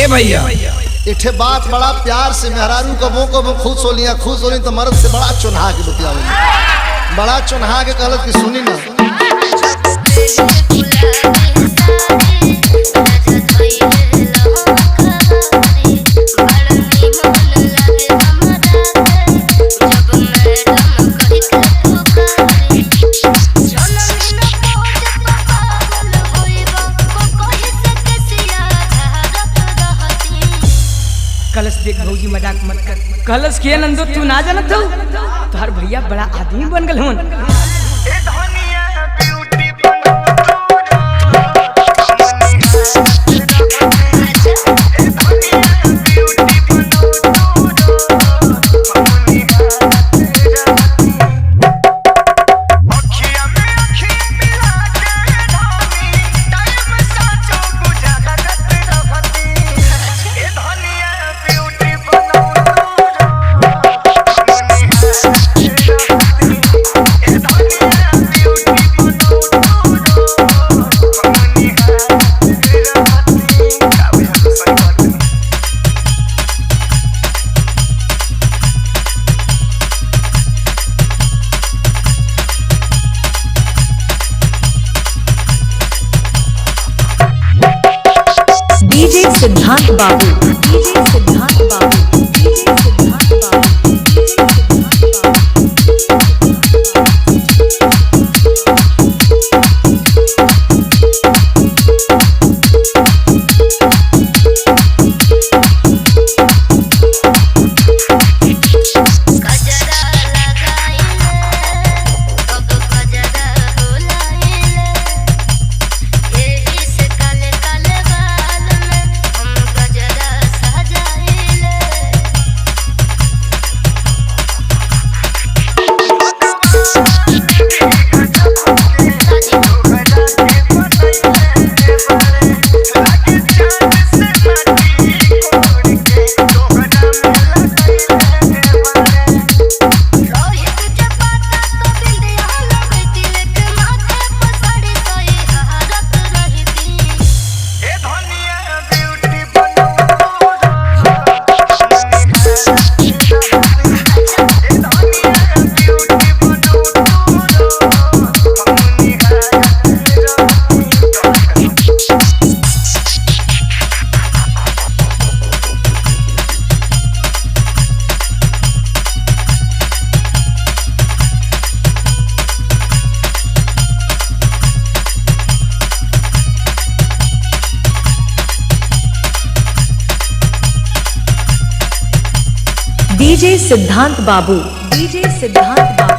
भैया इठे बात बड़ा प्यार से मेहरारू कबो खुश होली तो मर्द से बड़ा चुनहा के बतियावे, बड़ा चुनहा के कहलत कि सुनी ना कलश देख भौजी मजाक मत कर। कलश के नंदो तू ना जानत हो तोहर भैया बड़ा आदमी बन गल हन। डीजे सिद्धांत बाबू, डीजे सिद्धांत बाबू, डीजे सिद्धांत बाबू। डीजे सिद्धांत बाबू, डीजे सिद्धांत बाबू।